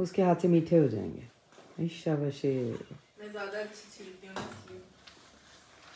उसके हाथ से मीठे हो जाएंगे। शाबाशे। मैं ज़्यादा अच्छी छीलती हूँ इसलिए।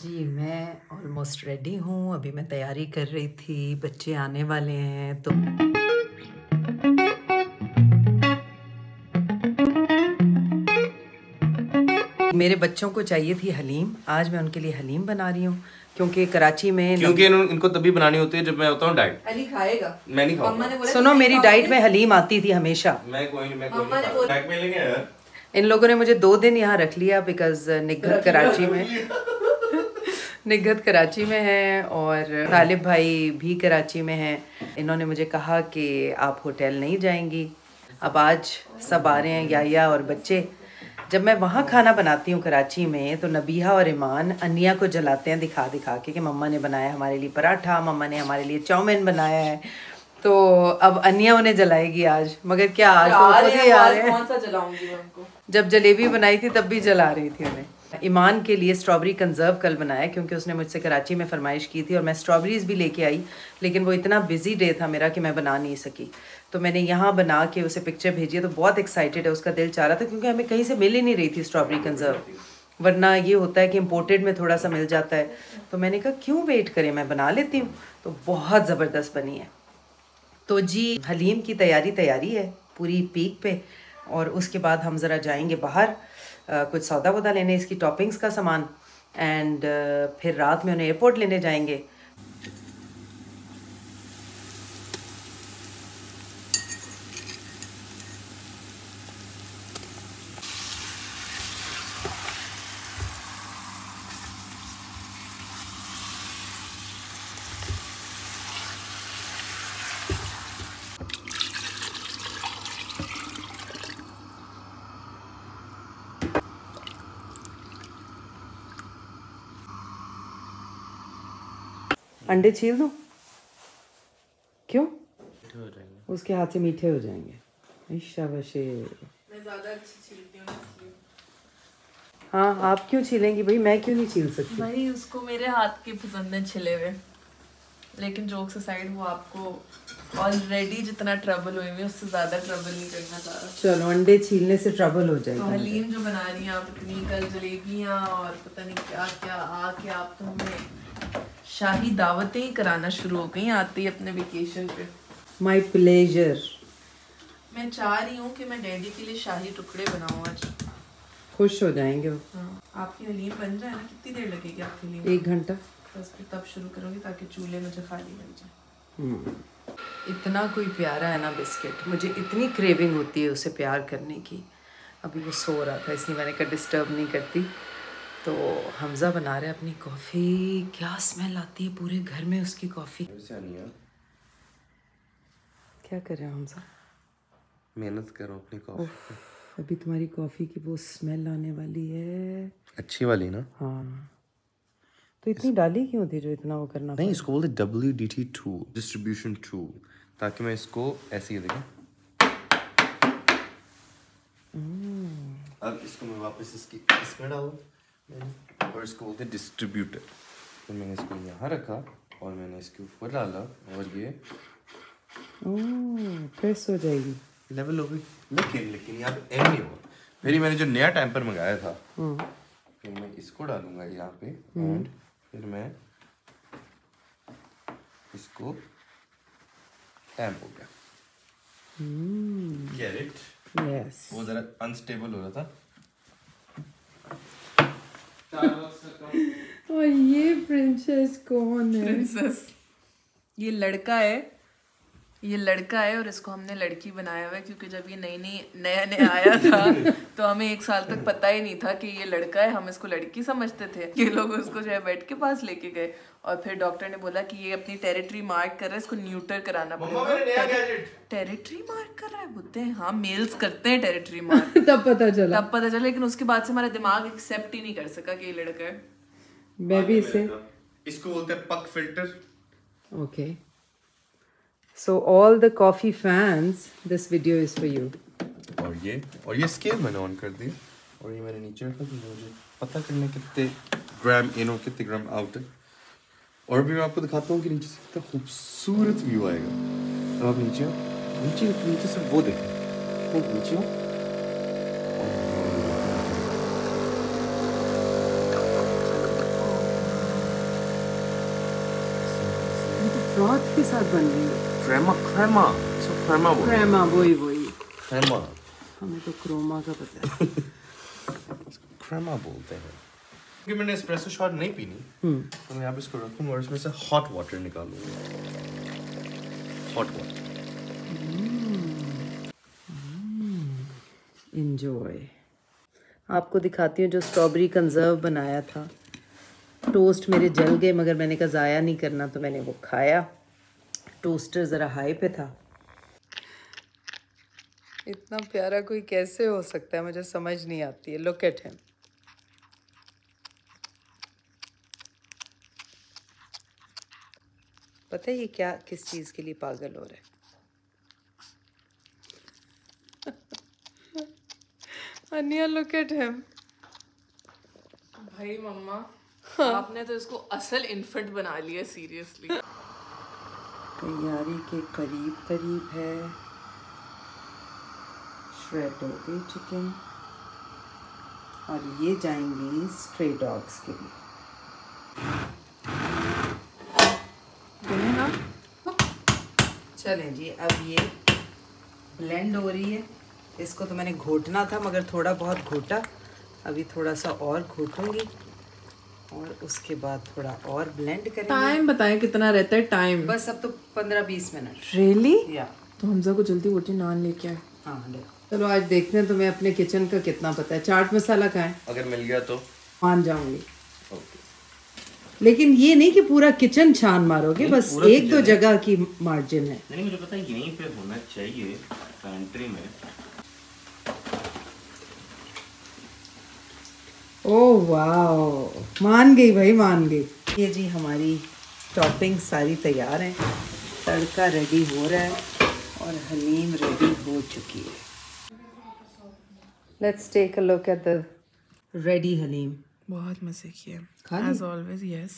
जी मैं ऑलमोस्ट रेडी हूँ। अभी मैं तैयारी कर रही थी, बच्चे आने वाले हैं तो मेरे बच्चों को चाहिए थी हलीम। आज मैं उनके लिए हलीम बना रही हूँ क्योंकि कराची में इनको तभी बनानी होती है जब मैं होता हूँ डाइट। अली खाएगा, मैं नहीं खाऊंगा। सुनो मेरी डाइट में हलीम आती थी हमेशा। मैं कोई नहीं डाइट में लेंगे यार। इन लोगों ने मुझे 2 दिन यहाँ रख लिया बिकॉज निगहत कराची में है और तालिब भाई भी कराची में है। इन्होंने मुझे कहा कि आप होटल नहीं जाएंगी। अब आज सब आ रहे हैं, याया और बच्चे। जब मैं वहाँ खाना बनाती हूँ कराची में तो नबीहा और ईमान अनिया को जलाते हैं दिखा दिखा के कि मम्मा ने बनाया हमारे लिए पराठा, मम्मा ने हमारे लिए चाउमीन बनाया है। तो अब अनिया उन्हें जलाएगी आज, मगर क्या आज तो खुद ही आ रहे हैं। कौन सा जलाऊंगी उनको? जब जलेबी बनाई थी तब भी जला रही थी उन्हें। ईमान के लिए स्ट्रॉबेरी कंजर्व कल बनाया क्योंकि उसने मुझसे कराची में फरमाइश की थी और मैं स्ट्रॉबेरीज भी लेके आई, लेकिन वो इतना बिजी डे था मेरा कि मैं बना नहीं सकी। तो मैंने यहाँ बना के उसे पिक्चर भेजी है तो बहुत एक्साइटेड है, उसका दिल चाह रहा था क्योंकि हमें कहीं से मिल ही नहीं रही थी स्ट्रॉबेरी कंजर्व, वरना ये होता है कि इम्पोर्टेड में थोड़ा सा मिल जाता है। तो मैंने कहा क्यों वेट करें, मैं बना लेती हूँ। तो बहुत ज़बरदस्त बनी है। तो जी हलीम की तैयारी है पूरी पीक पे। और उसके बाद हम ज़रा जाएंगे बाहर कुछ सौदा वौदा लेने, इसकी टॉपिंग्स का सामान, एंड फिर रात में उन्हें एयरपोर्ट लेने जाएंगे। अंडे छील दूं? क्यों? उसके हाथ से मीठे हो जाएंगे। शाबाशे। मैं ज़्यादा अच्छी छीलती हूँ इसलिए। हाँ आप क्यों छीलेंगी भाई, मैं क्यों नहीं छील सकती? भाई उसको मेरे हाथ की पसंद है छिले हुए, लेकिन जोक्स असाइड वो आपको ऑलरेडी जितना ट्रबल हुई है उससे ज़्यादा ट्रबल नहीं करना चाह रहा। चलो अंडे छीलने से ट्रबल हो जाएगा। तो हलीम जो बना रही हैं आप, इतनी कल जलेबियाँ और पता नहीं क्या क्या आके आप तो हमें शाही दावतें ही कराना शुरू हो गई आते ही अपने वेकेशन पे। My pleasure. मैं चाह रही हूँ कि मैं डैडी के लिए शाही टुकड़े बनाऊँ आज। खुश हो जाएंगे वो। हाँ, आपकी हलीम बन जाए ना, कितनी देर लगेगी आपके लिए? 1 घंटा। बस फिर तब शुरू करूँगी ताकि चूल्हे मुझे खाली मिल जाए। इतना कोई प्यारा है ना बिस्किट, मुझे इतनी क्रेविंग होती है उसे प्यार करने की। अभी वो सो रहा था इसलिए मैंने कहा डिस्टर्ब नहीं करती। तो हमज़ा बना रहे अपनी कॉफ़ी। क्या स्मेल आती है पूरे घर में उसकी कॉफ़ी। क्या कर रहे हो हमज़ा? मेहनत करो अपनी कॉफी। अभी तुम्हारी कॉफ़ी की वो स्मेल आने वाली है। अच्छी वाली ना? हाँ तो इतनी डाली क्यों थी जो इतना वो करना? नहीं, इसको बोलते WDT टूल, डिस्ट्रीब्यूशन टूल, ताकि मैं इसको ऐसे ही देखें। अब इसको मैं वापस इसमें डालूं और इसको बोलते डिस्ट्रीब्यूटर। तो मैंने इसको यहाँ रखा और मैंने इसके ऊपर डाला और ये प्रेस हो जाएगी, लेवल हो गई। लेकिन यहाँ पे एंड नहीं हुआ। फिर मैंने जो नया टैम्पर मंगाया था फिर मैं इसको डालूंगा यहाँ पे एंड फिर मैं इसको टैम्प हो गया। Get it? यस। वो जरा अनस्टेबल हो रहा था। और ये प्रिंसेस कौन है? प्रिंसेस ये लड़का है और इसको हमने लड़की बनाया हुआ है क्योंकि जब ये नया आया था तो हमें 1 साल तक पता ही नहीं था कि ये लड़का है। हम इसको लड़की समझते थे। ये लोग उसको जो है बेड के पास लेके गए और फिर डॉक्टर ने बोला कि ये अपनी टेरिटरी मार्क कर रहा है, इसको न्यूटर कराना पड़ेगा। टेरिटरी मार्क कर रहा है बोलते हैं? हाँ मेल्स करते हैं टेरिटरी मार्क। तब पता चला, लेकिन उसके बाद से हमारा दिमाग एक्सेप्ट ही नहीं कर सका कि ये लड़का है। मैं भी इसको बोलते हैं पक filter. Okay so all the coffee fans, this video is for you. और ये स्केल मैंने ऑन कर दी और ये मैंने नीचे रखा क्योंकि मुझे पता करना कितने ग्राम इन और कितने ग्राम आउट है। और भी मैं आपको दिखाता हूँ कि नीचे से कितना खूबसूरत व्यू आएगा। तो आप नीचे से वो देखें, खूब नीचे हो फ्रॉथ के साथ बन रही है। क्रेमा वही क्रेमा हमें तो क्रोमा का पता है। क्रेमा बोलते हैं। क्योंकि मैंने एस्प्रेसो शॉट नहीं पीनी, तो मैं यहाँ पे इसको रखूँगा और इसमें से हॉट वाटर निकालूंगा। Hot water. एंजॉय। आपको दिखाती हूँ जो स्ट्रॉबेरी कंजर्व बनाया था। टोस्ट मेरे जल गए, मगर मैंने कहा ज़ाया नहीं करना, तो मैंने वो खाया। टोस्टर ज़रा हाई पे था। इतना प्यारा कोई कैसे हो सकता है, मुझे समझ नहीं आती है। Look at him. पता है ये क्या, किस चीज़ के लिए पागल हो रहा है? अनिया, लुक एट हिम। भाई मम्मा, आपने तो इसको असल इन्फेंट बना लिया, सीरियसली। तैयारी के करीब करीब है। श्रेड हो गई चिकन, और ये जाएंगी स्ट्रे डॉग्स के लिए। चलें जी, अब ये ब्लेंड हो रही है। इसको तो मैंने घोटना था, मगर थोड़ा बहुत घोटा। अभी थोड़ा सा और घोटूंगी और उसके बाद थोड़ा और ब्लेंड करेंगे। टाइम बताएं कितना रहता है टाइम? बस अब तो 15-20 मिनट। रियली? या तो हमजा को जल्दी रोटी नान लेके आए। हाँ ले। चलो आज देखते हैं तुम्हें अपने किचन का कितना पता है। चाट मसाला कहाँ है? अगर मिल गया तो मान जाऊंगी। ओके। लेकिन ये नहीं कि पूरा किचन छान मारोगे, बस एक दो जगह की मार्जिन है। नहीं, मुझे पता है यहीं पे होना चाहिए, पैंट्री में। ओह वाह, मान गई भाई, मान गई। ये जी हमारी टॉपिंग सारी तैयार है। तड़का रेडी हो रहा है और हलीम रेडी हो चुकी है। Let's take a look at the ready haleem. बहुत मजे किए। खा ली? As always. यस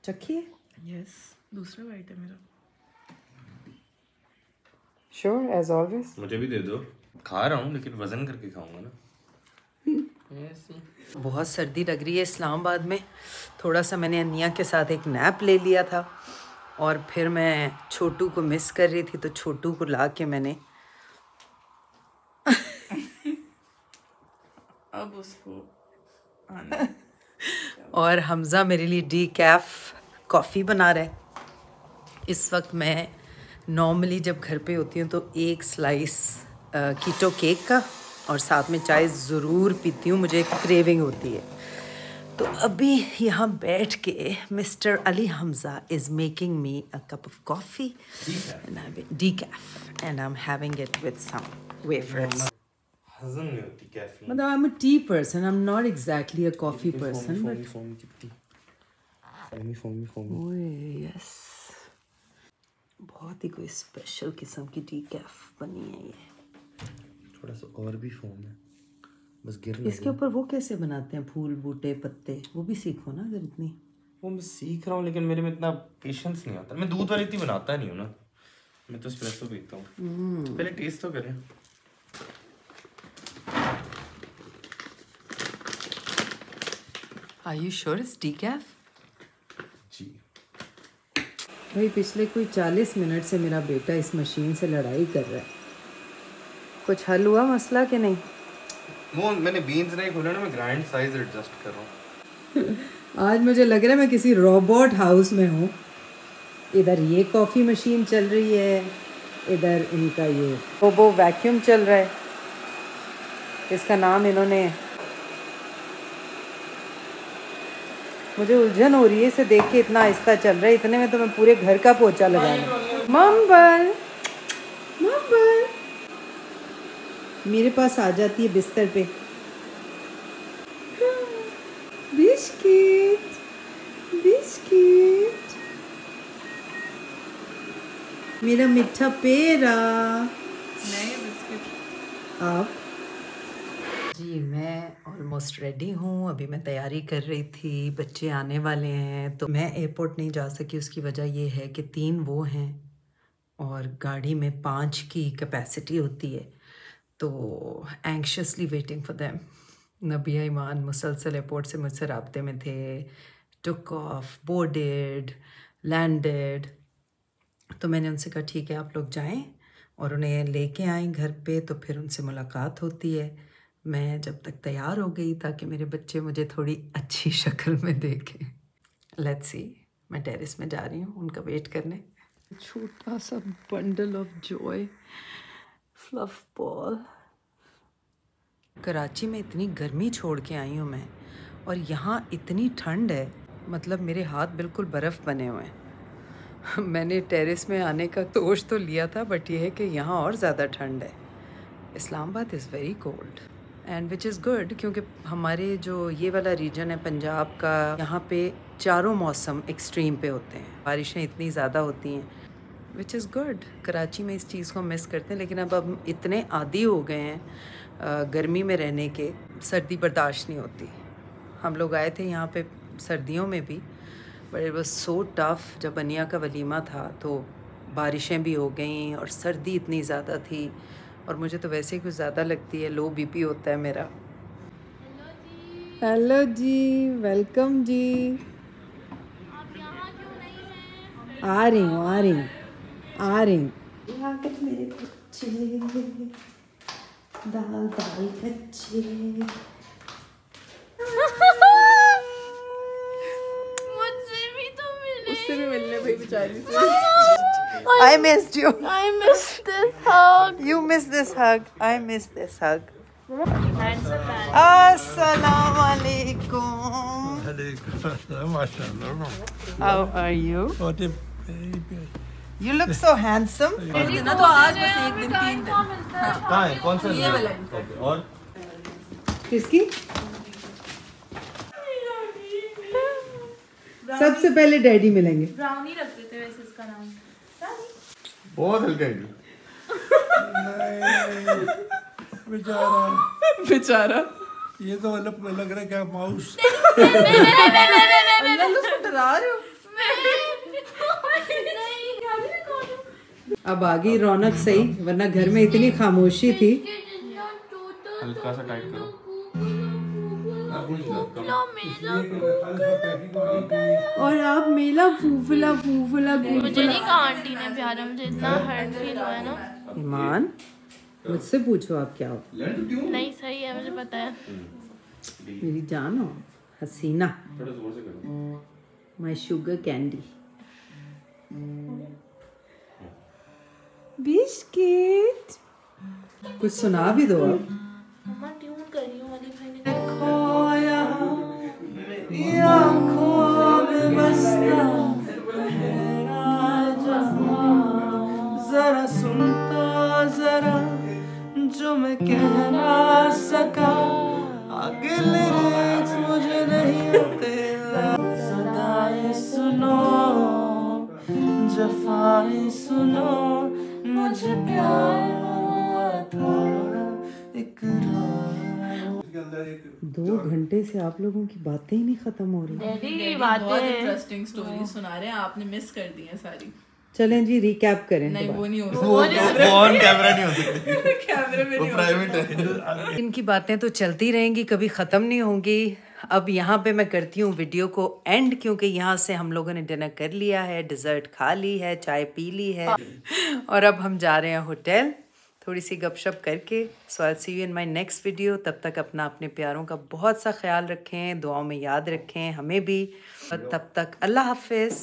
चखिए। यस। दूसरा बाइट है मेरा। Sure as always. मुझे भी दे दो। खा रहा हूँ लेकिन वजन करके खाऊंगा ना। बहुत सर्दी लग रही है इस्लामाबाद में। थोड़ा सा मैंने अनिया के साथ एक नैप ले लिया था, और फिर मैं छोटू को मिस कर रही थी, तो छोटू को ला के मैंने अब उसको और हमज़ा मेरे लिए डीकैफ कॉफ़ी बना रहा है। इस वक्त मैं नॉर्मली जब घर पे होती हूँ तो एक स्लाइस कीटो केक का और साथ में चाय ज़रूर पीती हूँ, मुझे क्रेविंग होती है। तो अभी यहाँ बैठ के mister Ali Hamza is making me a cup of coffee, decaf, and I am having it with some wafers. हजम नहीं होती कैफीन। मतलब I am a tea person, I am not exactly a coffee person, but ओए yes, बहुत ही कोई special किस्म की डीकैफ बनी है ये। थोड़ा सा और भी फोम है, बस गिर इसके ऊपर वो कैसे बनाते हैं, फूल बूटे पत्ते, वो भी सीखो ना अगर इतनी। वो मैं सीख रहा हूँ, लेकिन मेरे में इतना पेशेंस नहीं आता। मैं दूध वाली इतनी बनाता नहीं हूँ ना, मैं तो एस्प्रेसो पीता हूँ। पहले टेस्ट तो करें। Are you sure it's decaf? जी। भाई पिछले कोई 40 मिनट से मेरा बेटा इस मशीन से लड़ाई कर रहा है। कुछ हल हुआ मसला कि नहीं? वो मैंने बीन्स नहीं खोला ना, मैं ग्राइंड साइज एडजस्ट कर रहा हूँ। आज मुझे लग रहा है मैं किसी रोबोट हाउस में हूँ। इधर ये कॉफ़ी मशीन चल रही है, इधर इनका ये रोबो वैक्यूम चल रहा है। इसका नाम इन्होंने, मुझे उलझन हो रही है इसे देख के, इतना आहिस्ता चल रहा है। इतने में तो मैं पूरे घर का पोछा लगा दूँ। मम्बल मम्बल मेरे पास आ जाती है बिस्तर पे। बिस्किट बिस्किट मेरा मिठा पेरा। नहीं बिस्किट। आप जी, मैं ऑलमोस्ट रेडी हूँ। अभी मैं तैयारी कर रही थी, बच्चे आने वाले हैं, तो मैं एयरपोर्ट नहीं जा सकी। उसकी वजह ये है कि 3 वो हैं और गाड़ी में 5 की कैपेसिटी होती है, तो एंक्शसली वेटिंग फॉर देम। नबिया ईमान मुसलसल एयरपोर्ट से मुझसे राब्ते में थे, टुक ऑफ, बोर्डेड, लैंडेड। तो मैंने उनसे कहा ठीक है आप लोग जाएं, और उन्हें लेके आए घर पे, तो फिर उनसे मुलाकात होती है। मैं जब तक तैयार हो गई ताकि मेरे बच्चे मुझे थोड़ी अच्छी शक्ल में देखें। लेट्स सी, मैं टेरेस में जा रही हूँ उनका वेट करने। छोटा सा bundle of Joy, fluff ball. Karachi में इतनी गर्मी छोड़ के आई हूँ मैं, और यहाँ इतनी ठंड है, मतलब मेरे हाथ बिल्कुल बर्फ़ बने हुए हैं। मैंने टेरेस में आने का सोच तो लिया था, बट ये है कि यहाँ और ज़्यादा ठंड है। Islamabad is very cold and which is good, क्योंकि हमारे जो ये वाला रीजन है पंजाब का, यहाँ पे चारों मौसम एक्सट्रीम पे होते हैं, बारिशें इतनी ज़्यादा होती हैं, विच इज़ गुड। कराची में इस चीज़ को मिस करते हैं, लेकिन अब हम इतने आदी हो गए हैं गर्मी में रहने के, सर्दी बर्दाश्त नहीं होती। हम लोग आए थे यहाँ पे सर्दियों में भी, but it was so tough. जब अनिया का वलीमा था तो बारिशें भी हो गई और सर्दी इतनी ज़्यादा थी, और मुझे तो वैसे ही कुछ ज़्यादा लगती है, लो बीपी होता है मेरा। हेलो जी, वेलकम जी। आप यहाँ क्यों नहीं हैं? आ रही हूँ आ रही हूँ आ रही हूँ। मेरे बच्चे दाल दाल बच्चे। मुझसे भी तो मिले। उससे भी मिलने भाई बेचारी से। I missed you. I missed this hug. You missed this hug. I missed this hug. Handsome man. Assalamu alaikum. MashaAllah. How are you? What a baby. You look so handsome. ना तो आज बस एक दिन 3 दिन। कहाँ है? कौन सा? ये वाला। Okay, और किसकी? सबसे पहले डैडी मिलेंगे। ब्राउनी रख देते वैसे इसका नाम। बहुत हल्का है। बेचारा बेचारा। ये तो मतलब लग रहा है क्या माउस। अल्लाह उसको डरा रहे हो। अब आ गई रौनक सही, वरना घर में इतनी खामोशी थी। हल्का सा टाइट करो। और आप मेला फूफला फूफला मुझे नहीं कहा आंटी ने प्यारा, मुझे इतना हर्ट फील हुआ है ना। ईमान, मुझसे पूछो आप क्या हो। नहीं सही है, मुझे पता है। मेरी जान हो, हसीना, माय शुगर कैंडी, बिस्किट। कुछ सुना भी दो अब। मम्मा ट्यून कर रही हूँ, अली भाई ने जरा सुनता जरा जो मैं कह ना सका, आगे लिरिक्स मुझे नहीं आते, सदाएं सुनो जफाएं सुनो, मुझे प्यार हुआ था इकरार। 2 घंटे से आप लोगों की बातें ही नहीं खत्म हो रही। डैडी बहुत बातें इंटरेस्टिंग स्टोरी सुना रहे हैं, आपने मिस कर दी है सारी। चलें जी, रिकैप करें। नहीं वो नहीं हो वो ऑन कैमरा नहीं हो सकती। कैमरे में वो नहीं हो प्राइवेट है। इनकी बातें तो चलती रहेंगी, कभी ख़त्म नहीं होंगी। अब यहाँ पे मैं करती हूँ वीडियो को एंड, क्योंकि यहाँ से हम लोगों ने डिनर कर लिया है, डिज़र्ट खा ली है, चाय पी ली है, और अब हम जा रहे हैं होटल थोड़ी सी गपशप करके। So I see you in my next video. तब तक अपना अपने प्यारों का बहुत सा ख्याल रखें, दुआओं में याद रखें हमें भी। तब तक अल्लाह हाफिज़।